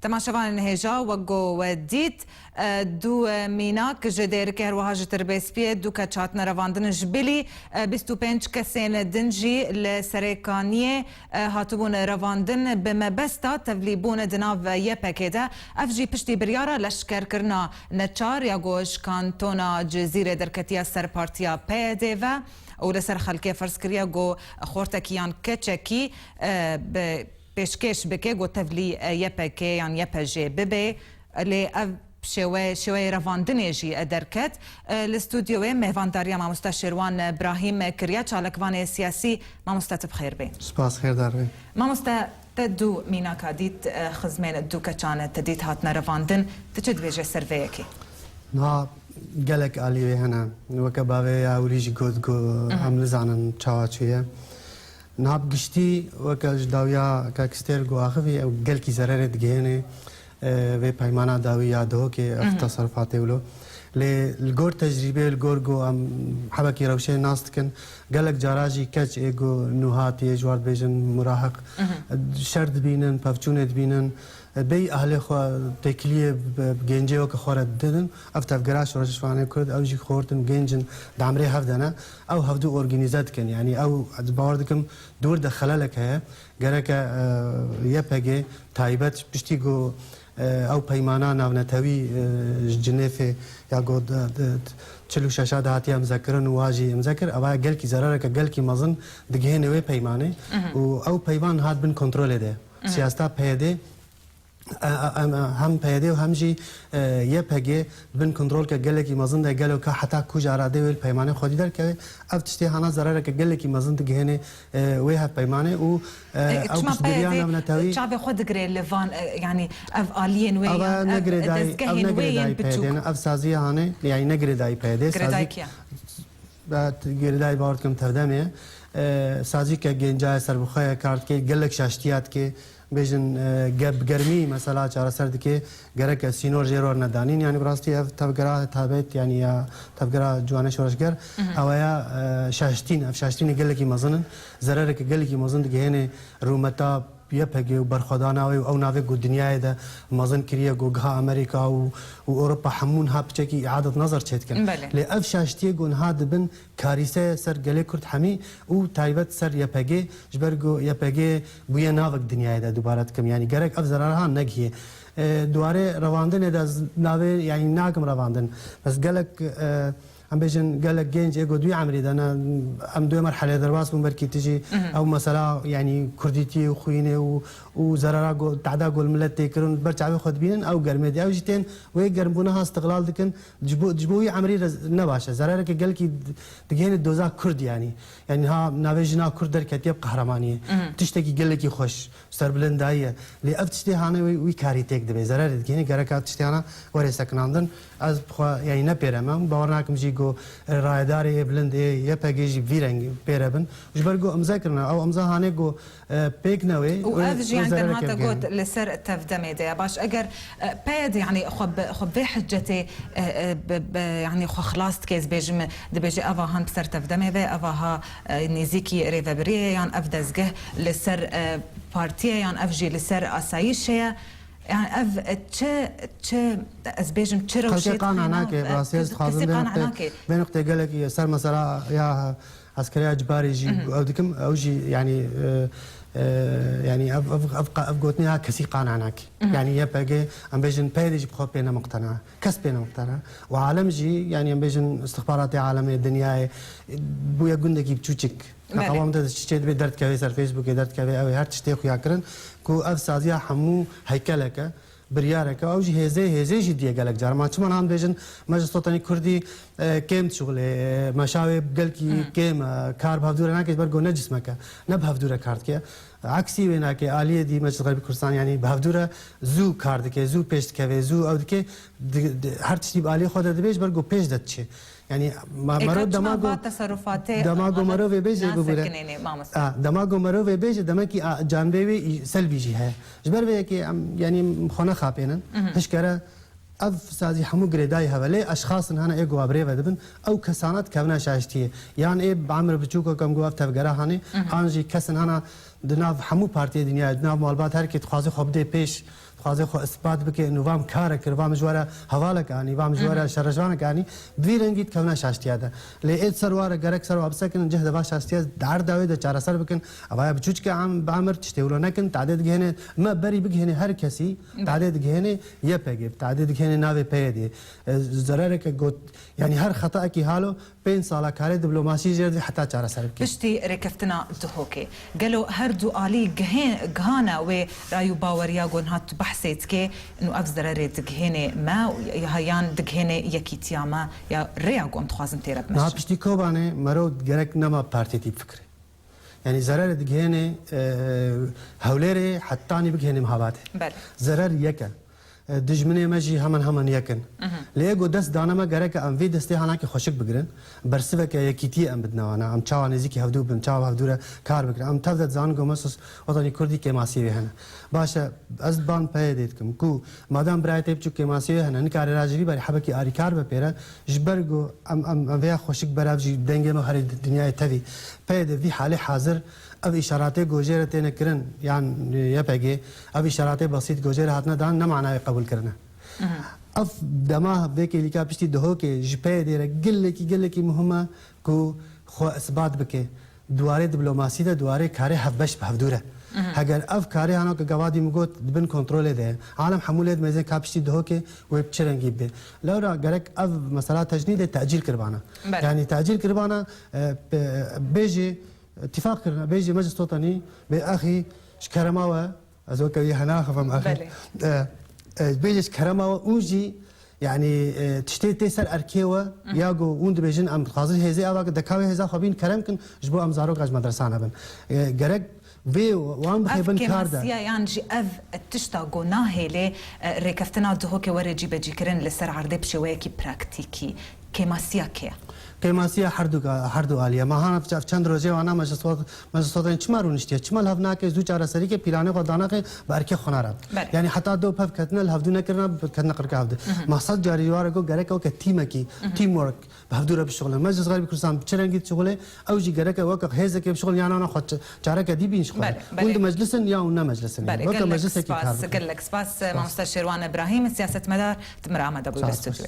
تماشاوان هجا وگو ودیت دو میناک جدیر که هر وهاج تربیس پی دو کچات نرواندن جبلی 25 کسین دنجی لسرکانیه هاتبون رواندن بمبستا تفلیبون دناو یپکیده افجی پشتی بریارا لشکر کرنا نچار یا گوش کانتونا جزیره درکتیا سر پارتیا پیده و او لسر خلقه فرس کریا گو خورتکیان کچکی پیشکش بکه گو تفلی یپکه یان یپجه ببه لی اف شوي رواندني جي دركت الاستوديو مهوانداريا مع مستشروان ابراهيم كريا چالكوان سياسي مع مستات بخير بي سپاس خير داربي مع مستات تدو مينا كاديت خزمين دو كچان تديت هاتنا رواندن تجد بيجي سيرفيكي نا قالك علي هنا وكباوي اوريجي كود هم لزانن چاواچيه نا بگشتي وكاج داويا كاكستير جو اخوي او قالكي زررت جهني و پیمانه داوی یادو که تصرفاته ولو للجور تجربه الجور جو ام حبكي روشه ناس كن قالك جاراجي كاتش ايجو نوهاتي جوارد بيجن مراهق شرد بينن بافجونت بينن بي اهل خو تكليه بجنجي وك خورد ددن افتف جراش ورش فانه كرد او جي خورتن جنجن دعمري هفدنا او هفدو اورجانيزات كن يعني او باوردكم دور دخللك هي قالك يبهجي تايبت بشتيجو او پیمانه ناونتوی جنیف یا گود چلو شاشاد هاتیم مذکرن واجی مذکر اوه گل کی ضرره که گل کی مزن دگه نوی پیمانه و او پیمان هات بن کنترل ده سیاستا پیده هم پیده و هم جی یه پگه بن کنترل که گله کی مزن ده گلو که حتی کج اراده ویل پیمانه خودی در که افتشتی هانا ضرره که گله کی مزن دگه نه وی هف پیمانه و او بشتریان نمنتوی شعب خود گری لفان يعني اف آلين وين دزگهين وين بتشوك اف سازيه هانه يعني نگری دای پیده سازی بعد گری دای بارد کم تردمه سازی که گنجای سربخای کارت که گلک شاشتیات که بيجن گرمی مثلا چهار سرد که گرک سینور جیرور ندانین يعني براستی اف تبگرا تابت يعني یا تبگرا جوانه شورشگر اویا شاشتین اف شاشتین گلکی مزنن ضرر که گلکی مزن دگهنه رومتا يبهجي وبرخدانا او نافي جو دنيا ده مازن كريا جو جها امريكا واوروبا حمون هاب تشكي اعاده نظر تشتكن لاف شاشتي جون هاد بن كارثه سر جلي كرت حمي و تايبت سر يبهجي جبرجو يبهجي بويا نافك دنيا ده دوبارتكم يعني جرك افزرها نجيه دواره رواندن ده ناوي يعني ناكم رواندن بس قالك ام بيجن قالك جينج ايجو دوي عمري ده انا ام دوي مرحله درباس بمركي تجي او مثلا يعني كرديتي وخويني وزرارا جو تعدا جو الملت تكرون برچاوي خود بينن او گرمدي او جيتين وي گرمبونها استقلال دكن جبوي عمري نباشه زرارا كي قال كي دگين دوزا كرد يعني ها ناويجنا كرد در كتيب قهرمانيه تشتكي قال لك خوش سر بلندايه لي افتشتي هانه وي كاري تك دبي زرار دگين گركات تشتي انا وري سكناندن از يعني نبيرم باورناكم جيجو رايداري بلند يبهجي فيرنج بيربن جبرجو امذاكرنا او امزا هانه جو بيكنوي وافجي عندنا هذا قلت لسر تفدمي ده باش اجر بيد يعني خب في حجتي يعني خو خلاص كيس بيجم بيجي افا هان بسر تفدمي ده افا ها نيزيكي ريفابريه يعني افدزجه لسر بارتيه يعني افجي لسر اسايشه يعني اف تش ازبيجم تشروشي قانا هناك براسيز خازن بنقطه قال لك صار مثلا يا عسكري اجباري يجي او دكم او جي يعني يعني افقوتني كسي قانا هناك يعني يبقى ام بيجن بيدج بخو بينا مقتنع كسب بينا مقتنع وعالم جي يعني ام بيجن استخبارات عالميه الدنيا بويا قندك بتشوتشك قوام ده تشتي بدرت كوي سر فيسبوك درت كوي او هر تشتي خويا كرن كو اف سازيا حمو هيكلك بريارك او جي هزي جديه قالك جار ما تشمن هم بيجن مجلس وطني كردي كيم شغل مشاوي بقلكي كيم كار بهدور هناك برجو نجسمك نبهدور كارتك عكسي وينك آلية دي مجلس غربي كردستان يعني بهدور زو كاردك زو بيشت كوي زو او دكي هر تشتي بآلية خود دبيش برجو بيش دتشي يعني مرو دماغو تصرفاته دماغو مرو في بيجي بقوله دماغو مرو في بيجي دماغي جانبي سلبي جي ہے جبر به كي يعني خونه خابينن هشكره اف سازي حمو گريداي حوالي اشخاص هنا ايجو ابري ودبن او كسانات كونا شاشتي يعني اي بعمر بچوكو كم گو اف تفگرا هاني انجي كسن هنا دناف حمو پارتي دنيا دناف مالبات هر كي تخازي خب دي پیش خوازه خو اثبات بکه انه وام کار کر وام جواره حواله کانی وام جواره شرجوان کانی بویرنگیت کونه شاشتیا ده لی سرواره گرک سر ابسکن جهد باش شاشتیا دار داوی ده چاره سر بکن اوای بچوچ که عام بعمر تشتولو نکن تعداد گهنه ما بری بگهنه هر کسی تعداد گهنه یه پگه تعداد گهنه ناوی پیدی ضرر که گوت یعنی هر خطا کی حالو 5 ساله کار دیپلماسی جرد حتی چاره سر بکن بشتي ركفتنا دهوكي قالوا هردو آلي جهانا ورايو باوريا قون هات بحثت كي إنه أفزر ريت جهنة ما يهيان دجهنة يكيتيا ما يا ريا قون تخازن تيرب مش نه بشتی کوبانه مرود گرک نما پارتی تیپ فکره يعني زرار دجهنة هوليري حتاني بجهنة مهاباته زرار يكن دجمنه مجي همان يكن ليجو دست دانا ما جرك ام في دستي هناك خوشك بگرن برسبك يكيتي ام بدنا انا ام چاوا نزيكي هفدو بن چاوا هفدوره كار بگرن ام تفضل زان گومس وطني كردي كماسي هنا باشا ازبان پيدتكم كو مادام برايت بچو كماسي هنا نكار راجري بري حبكي اري كار بپيره جبرگو ام ويا خوشك برافجي دنگه ما هر الدنيا تفي پيد في حاله حاضر او اشارات گوجر تن کرن يعني يبقى او اشارات بسيط گوجر هاتنا دان نه معنی قبول کرنا اف دما بك اللي كابشتي دهوكي جبه دير قل لك مهمه كو خو اثبات بك دواره دبلوماسي ده دواره كاري هفبش بهدوره اگر اف كاري انا كغوادي مگوت بن كنترول ده عالم حموله مزه كابشتي دهوكي وبچرنگي به لورا گرك اف مساله تجنيد تاجيل كربانا يعني تاجيل كربانا بيجي اتفاق کرنا بيجي مجلس وطني باخي شكرماوه ازوك هنا خفم اخي بيجي شكرماوه اوجي يعني تشتي تسر اركيوه ياغو وند بيجن ام قاضي هزي اواك دكاوي هزا خبين كرمكن جبو ام زارو قاج مدرسانه بن جرك في وام بخيبن كاردا يعني جي اف تشتاقو ناهيلي ريكفتنا دهوكي ورجي بجي كرن لسر عرض بشويكي براكتيكي كماسيا كيا كماسيا حردو عاليه ما هانا چند روزه وانا مجلس وطني چمارو نشتي چمال هفنا که زو چاره سری که پیلانه خدانا که برکه خناره يعني حتى دو پف کتن الهفدو نکرنا کتن قرق هفد مقصد جاریوار کو گره کو تیم کی تیم ورک بهدوره بشغل مجلس غربي كردستان بچرنگی شغله او جي گره وقت هزه که بشغل يعني انا خد چاره كدي بين شغل وند مجلسن يا ونا مجلسن وقت مجلس کی کار قال لك سباس مستشار روان ابراهيم سياسه مدار تمر عمد ابو الاستوديو